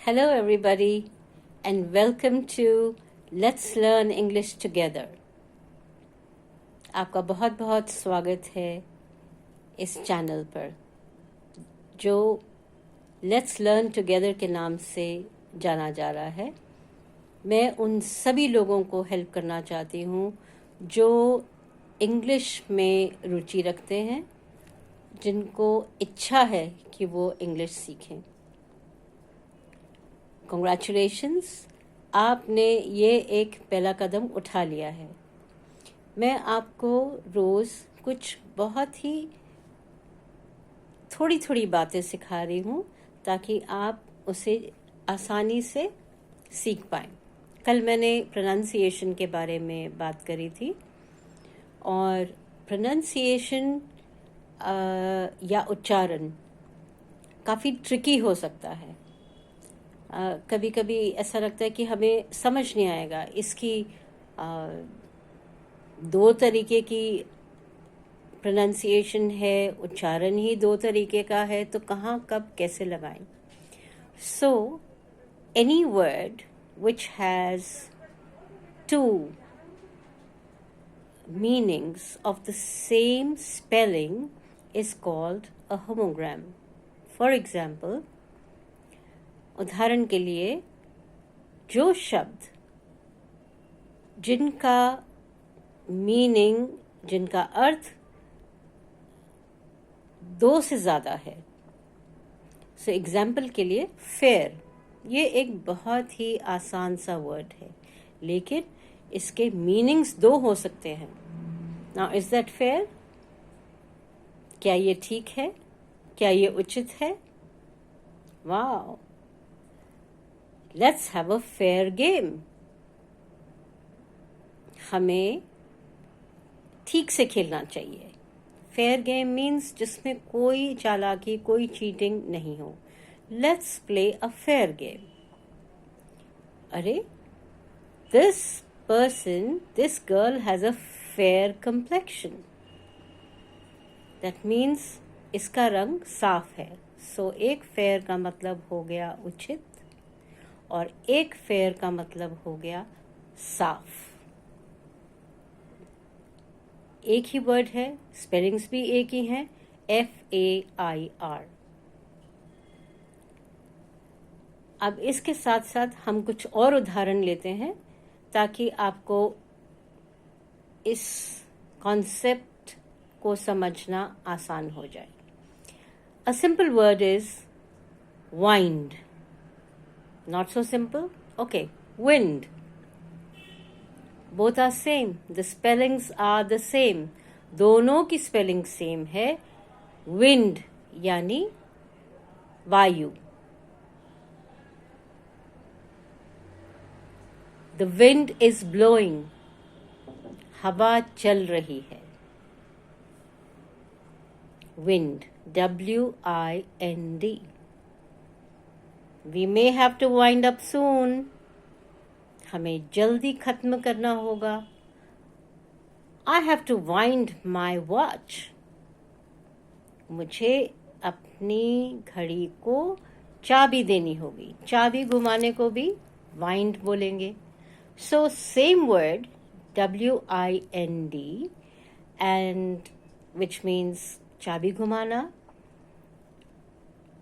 Hello, everybody, and welcome to Let's Learn English Together. आपका बहुत बहुत स्वागत है इस चैनल पर जो Let's Learn Together के नाम से जाना जा रहा है. मैं उन सभी लोगों को हेल्प करना चाहती हूँ जो इंग्लिश में रुचि रखते हैं, जिनको इच्छा है कि वो इंग्लिश सीखें. Congratulations, आपने ये एक पहला कदम उठा लिया है. मैं आपको रोज़ कुछ बहुत ही थोड़ी थोड़ी बातें सिखा रही हूँ ताकि आप उसे आसानी से सीख पाएँ. कल मैंने प्रोनाउंसिएशन के बारे में बात करी थी और प्रोनाउंसिएशन या उच्चारण काफ़ी ट्रिकी हो सकता है. कभी कभी ऐसा लगता है कि हमें समझ नहीं आएगा. इसकी दो तरीके की प्रोनाउंसिएशन है, उच्चारण ही दो तरीके का है, तो कहाँ कब कैसे लगाएं. So any word which has two meanings of the same spelling is called a homogram. For example, उदाहरण के लिए जो शब्द जिनका मीनिंग, जिनका अर्थ दो से ज़्यादा है. सो एग्जाम्पल के लिए फेयर, ये एक बहुत ही आसान सा वर्ड है, लेकिन इसके मीनिंग्स दो हो सकते हैं. Now is that fair? क्या ये ठीक है? क्या ये उचित है? Wow, let's have a fair game. हमें ठीक से खेलना चाहिए. फेयर गेम मीन्स जिसमें कोई चालाकी, कोई चीटिंग नहीं हो. Let's play a fair game. अरे, this person, this girl has a fair complexion. That means इसका रंग साफ है. सो एक फेयर का मतलब हो गया उचित और एक फेयर का मतलब हो गया साफ. एक ही वर्ड है, स्पेलिंग्स भी एक ही हैं, FAIR. अब इसके साथ साथ हम कुछ और उदाहरण लेते हैं ताकि आपको इस कॉन्सेप्ट को समझना आसान हो जाए. A simple word is wind. Not so simple? Okay, wind. Both are same. The spellings are the same. दोनों की स्पेलिंग सेम है. Wind यानी वायु. The wind is blowing. हवा चल रही है. Wind, WIND. We may have to wind up soon. हमें जल्दी खत्म करना होगा. I have to wind my watch. मुझे अपनी घड़ी को चाबी देनी होगी. चाबी घुमाने को भी wind बोलेंगे. So same word, WIND, and which means चाबी घुमाना,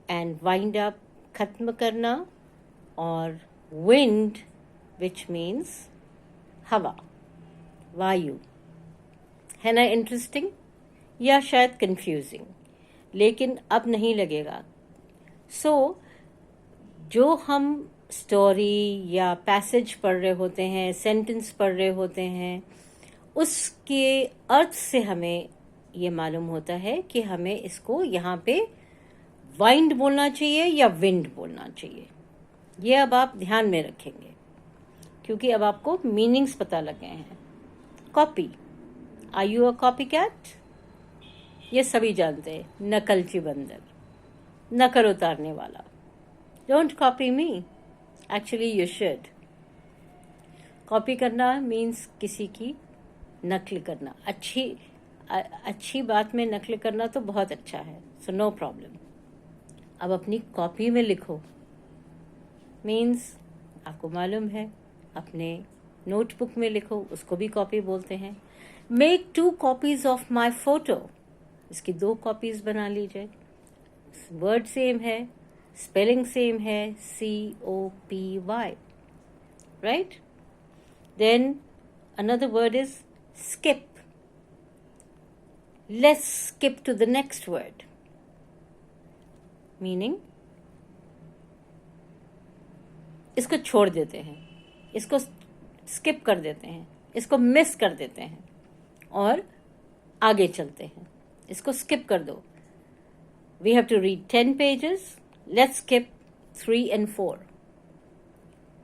and wind up खत्म करना, और wind which means हवा, वायु. है ना इंटरेस्टिंग या शायद कंफ्यूजिंग? लेकिन अब नहीं लगेगा. सो जो हम स्टोरी या पैसेज पढ़ रहे होते हैं, सेंटेंस पढ़ रहे होते हैं, उसके अर्थ से हमें ये मालूम होता है कि हमें इसको यहाँ पे वाइंड बोलना चाहिए या विंड बोलना चाहिए. ये अब आप ध्यान में रखेंगे क्योंकि अब आपको मीनिंग्स पता लग गए हैं. Copy, are you a copy cat? ये सभी जानते हैं. नकलची बंदर, नकल उतारने वाला. Don't copy me. Actually you should. Copy करना मीन्स किसी की नकल करना. अच्छी बात में नकल करना तो बहुत अच्छा है. So no problem. अब अपनी कॉपी में लिखो. मीन्स आपको मालूम है, अपने नोटबुक में लिखो, उसको भी कॉपी बोलते हैं। Make 2 copies of my photo, इसकी 2 कॉपीज बना लीजिए। वर्ड सेम है, स्पेलिंग सेम है, COPY, right. Then another word is skip. Let's skip to the next word, meaning इसको छोड़ देते हैं, इसको स्किप कर देते हैं, इसको मिस कर देते हैं और आगे चलते हैं। इसको स्किप कर दो। We have to read 10 pages, let's skip 3 and 4।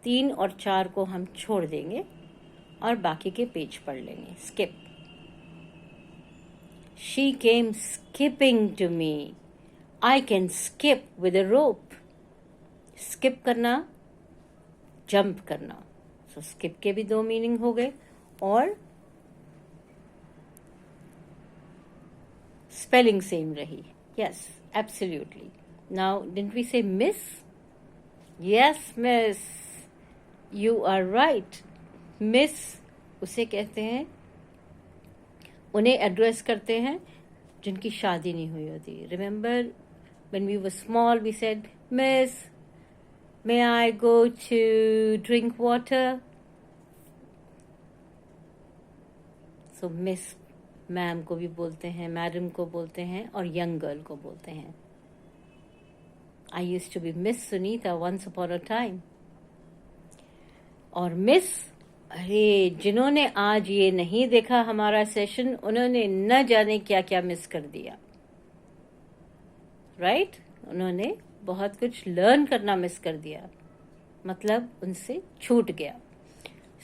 3 और 4 को हम छोड़ देंगे और बाकी के पेज पढ़ लेंगे। Skip. She came skipping to me, I can skip with a rope. Skip करना, जंप करना। सो स्किप के भी 2 मीनिंग हो गए और स्पेलिंग सेम रही। Yes, absolutely. Now didn't we say miss? Yes miss, you are right. Miss उसे कहते हैं, उन्हें एड्रेस करते हैं जिनकी शादी नहीं हुई होती। Remember when we were small we said miss, may I go to drink water? So miss, ma'am को भी बोलते हैं, मैडम को बोलते हैं और यंग गर्ल को बोलते हैं। I used to be Miss Sunita once upon a time. और मिस, अरे जिन्होंने आज ये नहीं देखा हमारा सेशन, उन्होंने न जाने क्या क्या मिस कर दिया, राइट? उन्होंने बहुत कुछ लर्न करना मिस कर दिया, मतलब उनसे छूट गया।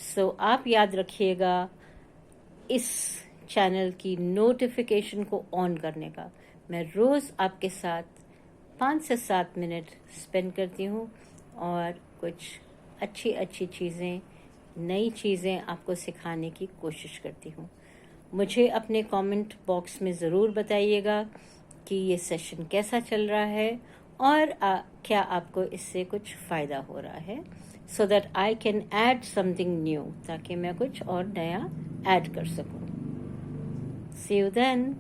सो आप याद रखिएगा इस चैनल की नोटिफिकेशन को ऑन करने का। मैं रोज़ आपके साथ 5 से 7 मिनट स्पेंड करती हूँ और कुछ अच्छी अच्छी चीज़ें, नई चीज़ें आपको सिखाने की कोशिश करती हूँ। मुझे अपने कमेंट बॉक्स में ज़रूर बताइएगा कि ये सेशन कैसा चल रहा है और क्या आपको इससे कुछ फ़ायदा हो रहा है, so that I can add something new, ताकि मैं कुछ और नया ऐड कर सकूं। सी यू देन।